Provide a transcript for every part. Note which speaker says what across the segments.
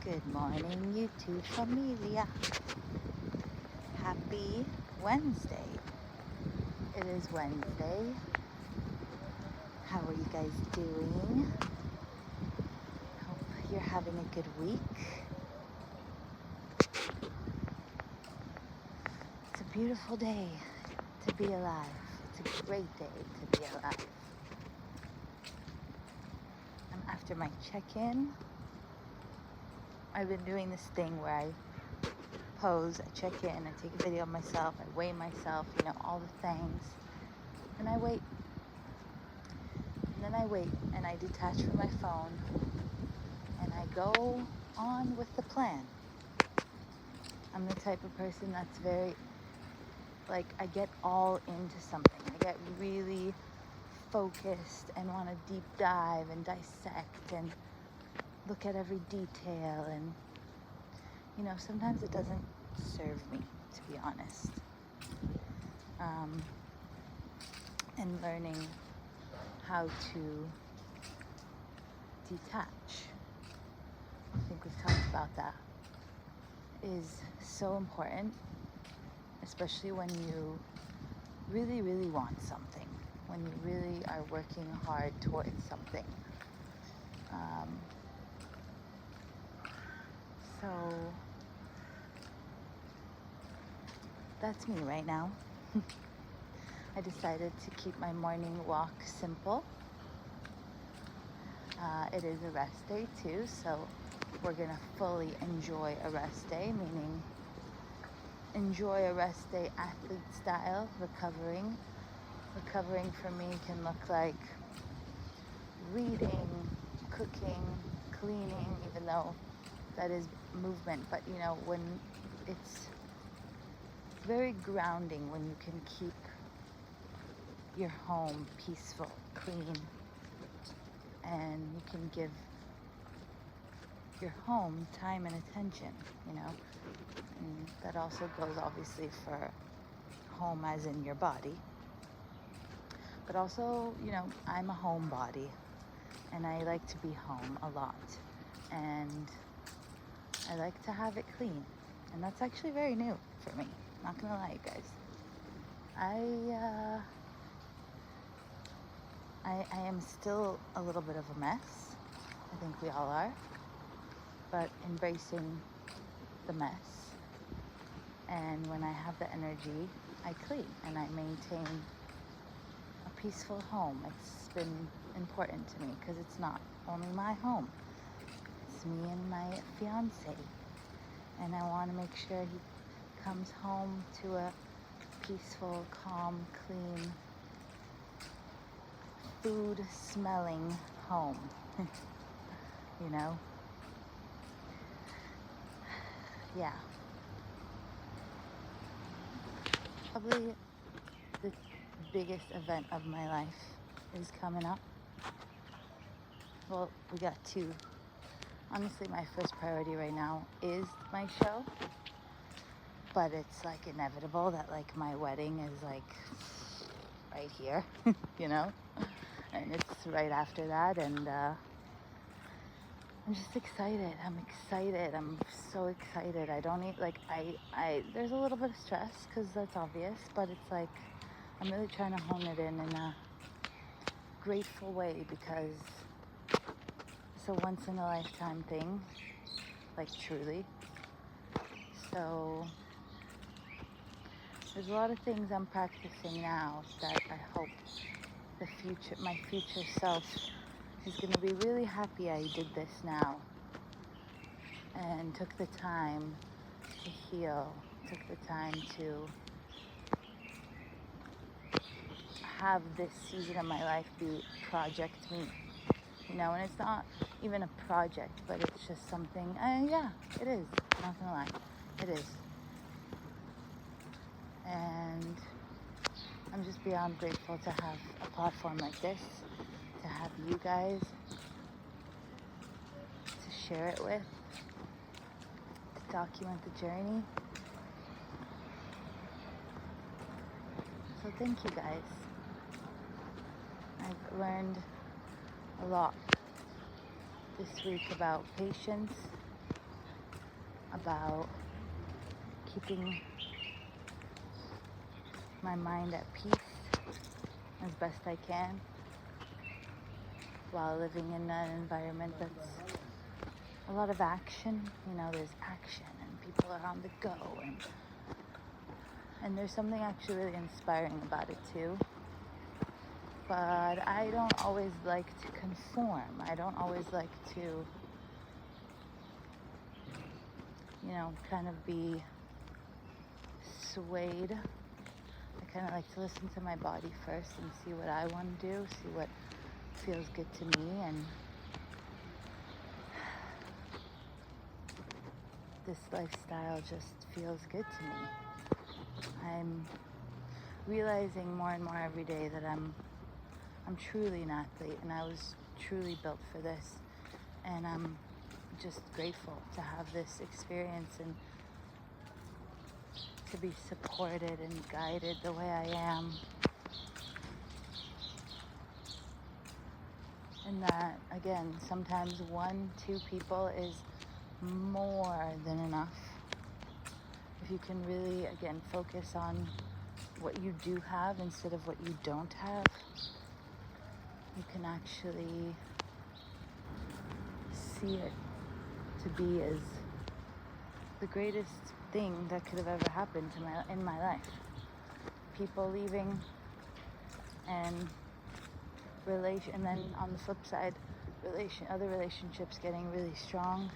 Speaker 1: Good morning, YouTube familia. Happy Wednesday. It is Wednesday. How are you guys doing? Hope you're having a good week. It's a beautiful day to be alive. It's a great day to be alive. I'm after my check-in. I've been doing this thing where I pose, I check in, I take a video of myself, I weigh myself, all the things. And I wait. And then I wait and I detach from my phone and I go on with the plan. I'm the type of person that's very, I get all into something. I get really focused and want to deep dive and dissect and look at every detail, and sometimes it doesn't serve me, to be honest. And learning how to detach, I think we've talked about that, is so important, especially when you really, really want something, when you really are working hard towards something. So that's me right now. I decided to keep my morning walk simple. It is a rest day too, so we're gonna fully enjoy a rest day, meaning enjoy a rest day athlete style, recovering. Recovering for me can look like reading, cooking, cleaning, even though that is movement, but when it's very grounding when you can keep your home peaceful, clean, and you can give your home time and attention, and that also goes obviously for home as in your body, but also, I'm a homebody and I like to be home a lot, and I like to have it clean, and that's actually very new for me. Not gonna lie, you guys. I am still a little bit of a mess. I think we all are, but embracing the mess. And when I have the energy, I clean and I maintain a peaceful home. It's been important to me because it's not only my home. It's me and my fiance, and I want to make sure he comes home to a peaceful, calm, clean, food smelling home. Yeah. Probably the biggest event of my life is coming up. Well, we got two. Honestly, my first priority right now is my show, but it's inevitable that my wedding is right here, and it's right after that, and I'm just excited. I'm so excited. I don't need, there's a little bit of stress because that's obvious, but it's I'm really trying to hone it in a grateful way because it's a once in a lifetime thing, truly. So there's a lot of things I'm practicing now that I hope my future self is going to be really happy I did this now and took the time to heal, took the time to have this season of my life be Project Me. And it's not even a project, but it's just something, yeah, it is. I'm not gonna lie, it is. And I'm just beyond grateful to have a platform like this, to have you guys to share it with, to document the journey. So thank you guys. I've learned a lot this week about patience, about keeping my mind at peace as best I can while living in an environment that's a lot of action. You know, there's action and people are on the go, and there's something actually really inspiring about it too. But I don't always like to conform. I don't always like to, you know, kind of be swayed. I kind of like to listen to my body first and see what I want to do, see what feels good to me, and this lifestyle just feels good to me. I'm realizing more and more every day that I'm truly an athlete, and I was truly built for this, and I'm just grateful to have this experience and to be supported and guided the way I am. And that, again, sometimes 1-2 people is more than enough. If you can really, again, focus on what you do have instead of what you don't have, you can actually see it to be as the greatest thing that could have ever happened to in my life. People leaving and then on the flip side, other relationships getting really strong.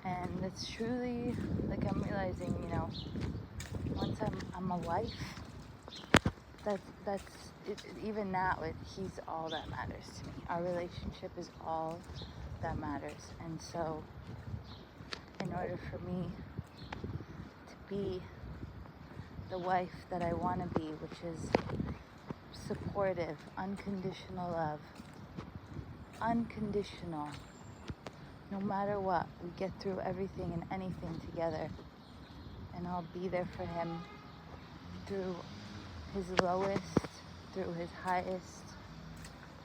Speaker 1: And it's truly, like, I'm realizing, you know, once I'm a wife, that's it, even now, he's all that matters to me. Our relationship is all that matters. And so in order for me to be the wife that I want to be, which is supportive, unconditional love, unconditional, no matter what, we get through everything and anything together, and I'll be there for him through his lowest, through his highest,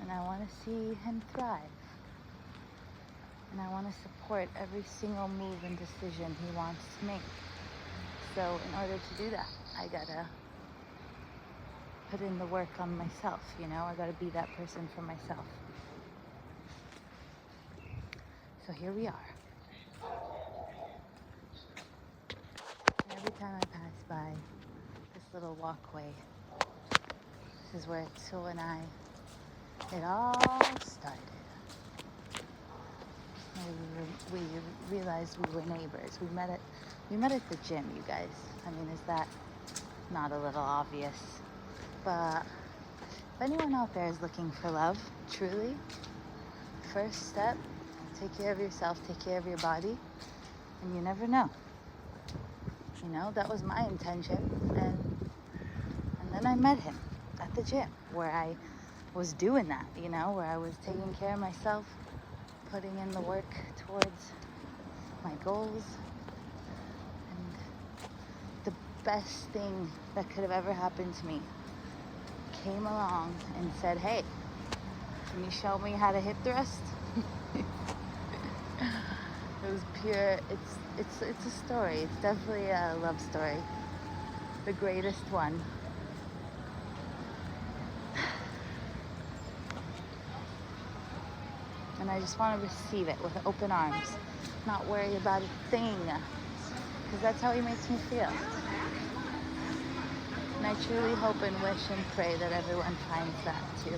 Speaker 1: and I want to see him thrive, and I want to support every single move and decision he wants to make. So in order to do that, I gotta put in the work on myself, you know? I gotta be that person for myself. So here we are. And every time I pass by this little walkway, this is where Tso and it all started. We realized we were neighbors. We met at the gym, you guys. I mean, is that not a little obvious? But if anyone out there is looking for love, truly, first step, take care of yourself, take care of your body, and you never know. You know, that was my intention, and then I met him at the gym where I was doing that, you know, where I was taking care of myself, putting in the work towards my goals. And the best thing that could have ever happened to me came along and said, hey, can you show me how to hip thrust? It was pure, it's a story. It's definitely a love story. The greatest one. And I just want to receive it with open arms, not worry about a thing, because that's how he makes me feel. And I truly hope and wish and pray that everyone finds that too.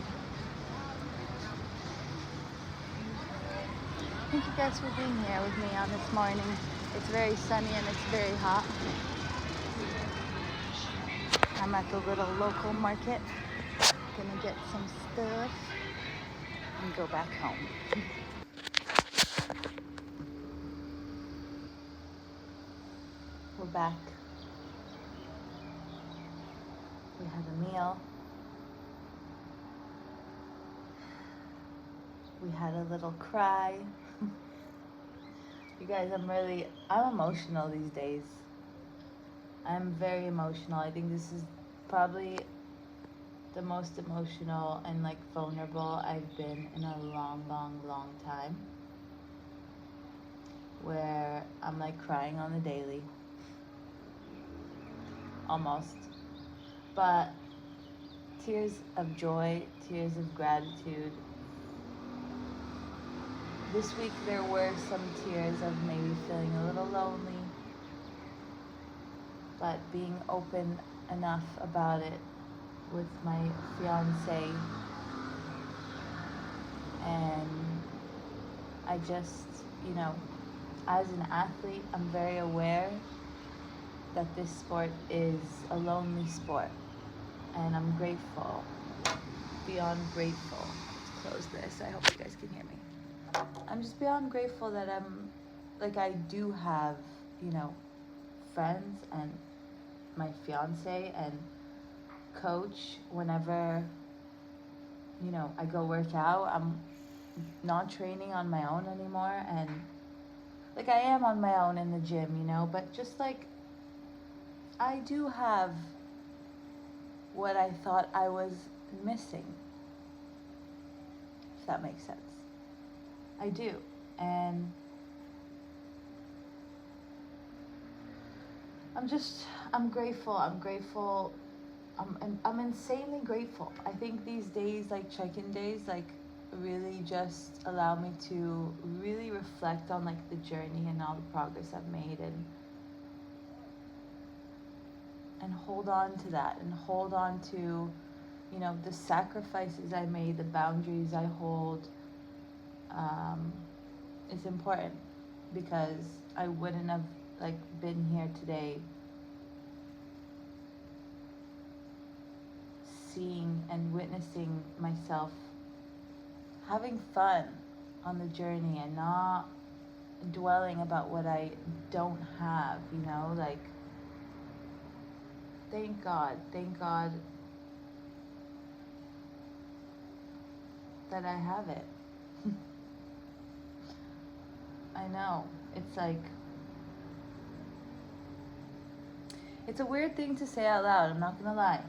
Speaker 1: Thank you guys for being here with me on this morning. It's very sunny and it's very hot. I'm at the little local market, gonna get some stuff and go back home. We're back. We had a meal. We had a little cry. You guys, I'm emotional these days. I'm very emotional. I think this is probably the most emotional and like vulnerable I've been in a long, long, long time. where I'm like crying on the daily, almost, but tears of joy, tears of gratitude. This week there were some tears of maybe feeling a little lonely, but being open enough about it with my fiance, and I just, as an athlete, I'm very aware that this sport is a lonely sport, and I'm grateful, beyond grateful. Let's close this. I hope you guys can hear me. I'm just beyond grateful that I do have, friends and my fiance and coach. Whenever, I go work out, I'm not training on my own anymore, and I am on my own in the gym, but just I do have what I thought I was missing, if that makes sense. I do. And I'm grateful. I'm insanely grateful. I think these days, check-in days, really just allow me to really reflect on the journey and all the progress I've made, and hold on to that, and hold on to, the sacrifices I made, the boundaries I hold. It's important, because I wouldn't have been here today seeing and witnessing myself having fun on the journey and not dwelling about what I don't have, thank God that I have it. I know, it's a weird thing to say out loud, I'm not gonna lie,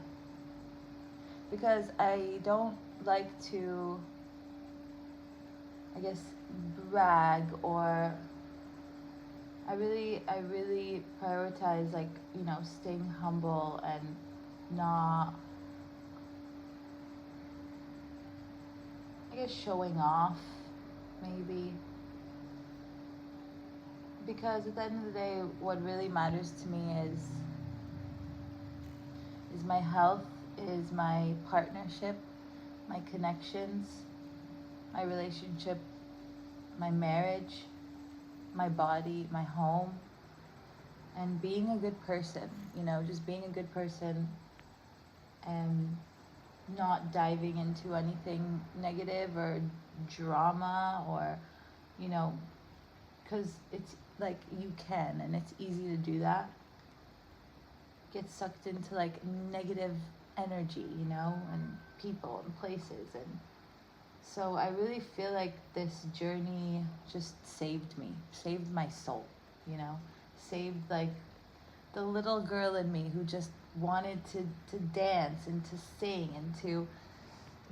Speaker 1: because I don't like to, I guess, brag, or I really prioritize staying humble and not, I guess, showing off, maybe, because at the end of the day, what really matters to me is my health, is my partnership, my connections, my relationship, my marriage, my body, my home, and being a good person, just being a good person and not diving into anything negative or drama, or, because it's you can, and it's easy to do that, get sucked into negative energy, and people and places. And so I really feel this journey just saved my soul, saved the little girl in me who just wanted to dance and to sing and to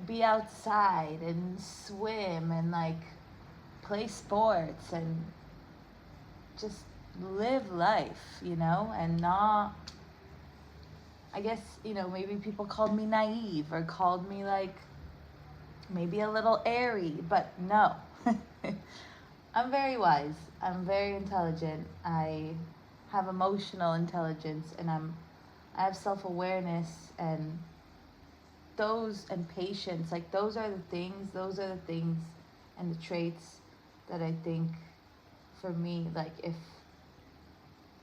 Speaker 1: be outside and swim and play sports and just live life, and not, I guess, maybe people called me naive, or called me maybe a little airy, but no. I'm very wise. I'm very intelligent. I have emotional intelligence, and I have self-awareness, and patience. Those are the things and the traits that I think, for me, if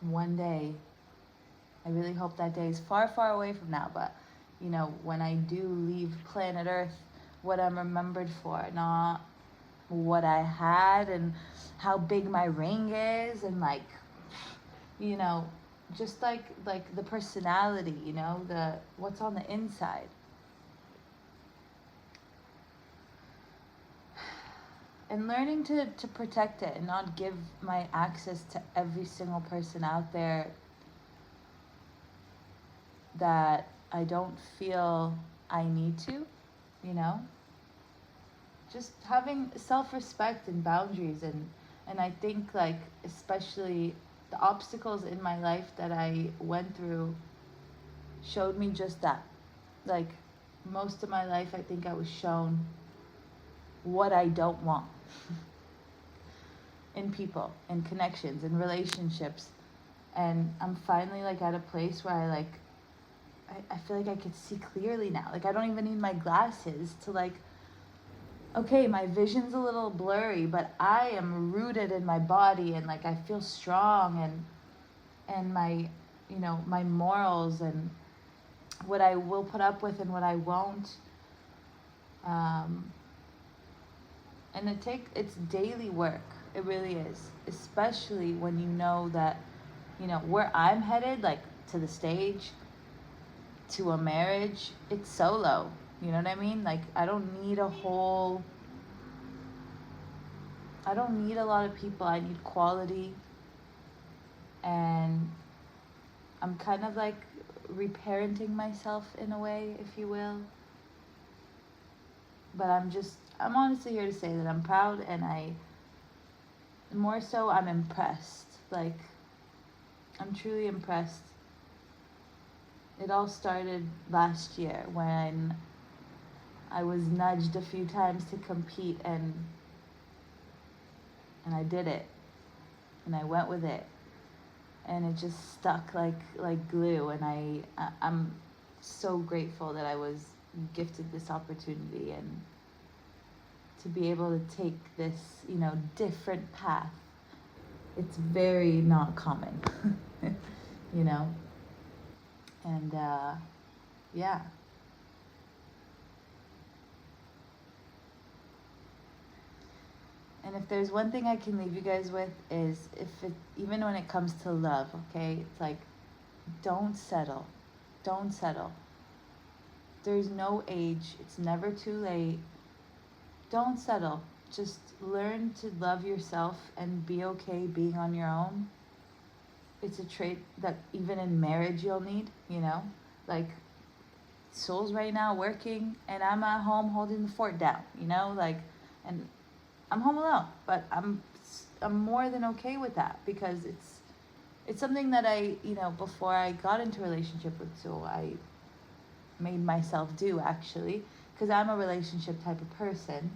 Speaker 1: one day, I really hope that day is far, far away from now, but when I do leave planet Earth, what I'm remembered for, not what I had and how big my ring is, and just the personality, the what's on the inside. And learning to protect it and not give my access to every single person out there that I don't feel I need to, Just having self-respect and boundaries, and And I think, like, especially the obstacles in my life that I went through showed me just that. Like, most of my life, I think I was shown what I don't want in people, in connections, in relationships. And I'm finally, like, at a place where I feel like I could see clearly now. Like, I don't even need my glasses to, like, okay, my vision's a little blurry, but I am rooted in my body, and, like, I feel strong, and my, you know, my morals, and what I will put up with and what I won't. And it's daily work. It really is, especially when you know that, you know, where I'm headed, like, to the stage, to a marriage, it's solo. You know what I mean? Like, I don't need a lot of people. I need quality. And I'm kind of like reparenting myself in a way, if you will. But I'm honestly here to say that I'm proud, and more so, I'm impressed. Like, I'm truly impressed. It all started last year when I was nudged a few times to compete, and I did it, and I went with it, and it just stuck like glue. And I'm so grateful that I was gifted this opportunity, and to be able to take this, you know, different path. It's very not common, you know, and yeah. And if there's one thing I can leave you guys with is, even when it comes to love, okay, it's like, don't settle. Don't settle. There's no age. It's never too late. Don't settle. Just learn to love yourself and be okay being on your own. It's a trait that even in marriage you'll need, you know? Like, Soul's right now working, and I'm at home holding the fort down, you know? Like, and I'm home alone, but I'm more than okay with that, because it's something that I, you know, before I got into a relationship with Soul, I made myself do, actually, because I'm a relationship type of person.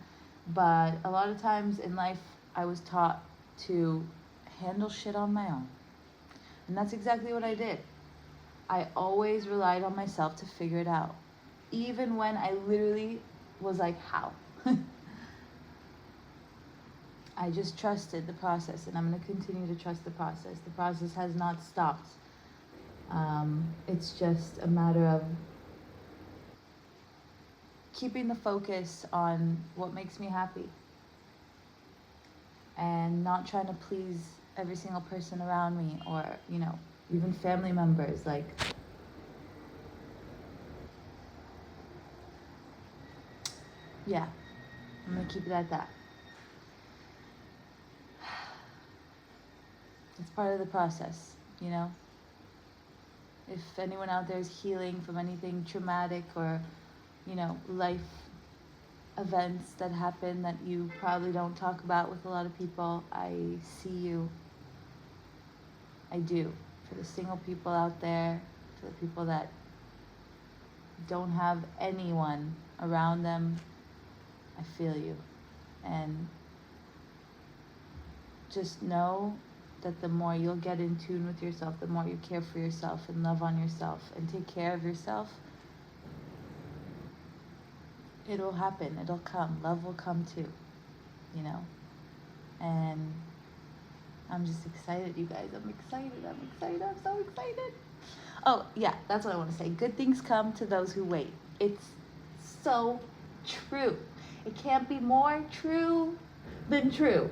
Speaker 1: But a lot of times in life, I was taught to handle shit on my own. And that's exactly what I did. I always relied on myself to figure it out, even when I literally was like, how? I just trusted the process, and I'm going to continue to trust the process. The process has not stopped. It's just a matter of keeping the focus on what makes me happy, and not trying to please every single person around me, or, you know, even family members. Like, yeah, I'm going to keep it at that. It's part of the process, you know? If anyone out there is healing from anything traumatic, or, you know, life events that happen that you probably don't talk about with a lot of people, I see you. I do. For the single people out there, for the people that don't have anyone around them, I feel you. And just know that the more you'll get in tune with yourself, the more you care for yourself and love on yourself and take care of yourself, it'll happen. It'll come. Love will come too, you know? And I'm just excited, you guys. I'm excited. I'm so excited. Oh, yeah, that's what I want to say. Good things come to those who wait. It's so true. It can't be more true than true.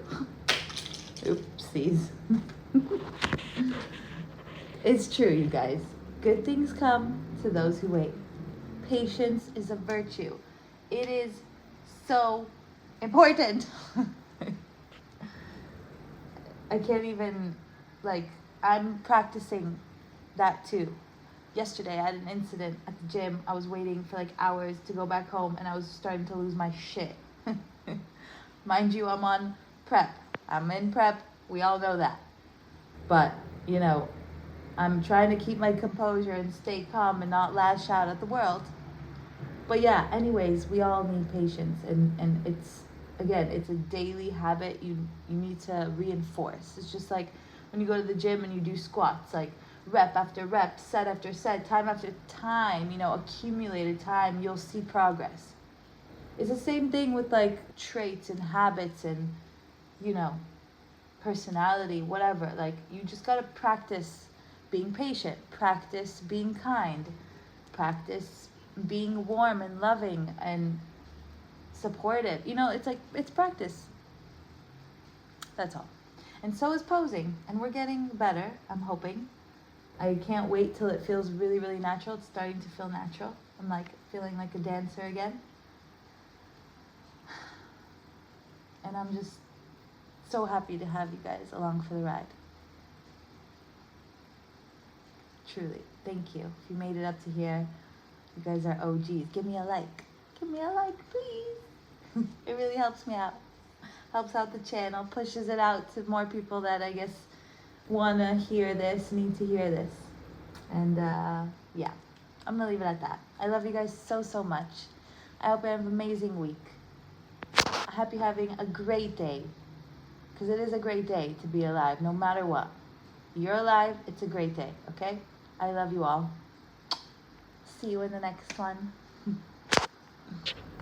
Speaker 1: Oopsies. It's true, you guys. Good things come to those who wait. Patience is a virtue. It is so important. I can't even, like, I'm practicing that too. Yesterday, I had an incident at the gym. I was waiting for like hours to go back home, and I was starting to lose my shit. Mind you, I'm on prep. I'm in prep. We all know that. But, you know, I'm trying to keep my composure and stay calm and not lash out at the world. But yeah, anyways, we all need patience, and it's, again, it's a daily habit you need to reinforce. It's just like when you go to the gym and you do squats, like rep after rep, set after set, time after time, you know, accumulated time, you'll see progress. It's the same thing with like traits and habits and, you know, personality, whatever. Like, you just gotta practice being patient, practice being kind, practice being warm and loving and supportive. You know, it's like, it's practice. That's all. And so is posing, and we're getting better, I'm hoping. I can't wait till it feels really, really natural. It's starting to feel natural. I'm like feeling like a dancer again. And I'm just so happy to have you guys along for the ride. Truly, thank you. If you made it up to here, you guys are OGs. Give me a like. Give me a like, please. It really helps me out. Helps out the channel, pushes it out to more people that I guess want to hear this, need to hear this. And yeah, I'm going to leave it at that. I love you guys so, so much. I hope you have an amazing week. I hope you're having a great day. Because it is a great day to be alive, no matter what. You're alive, it's a great day, okay? I love you all. See you in the next one.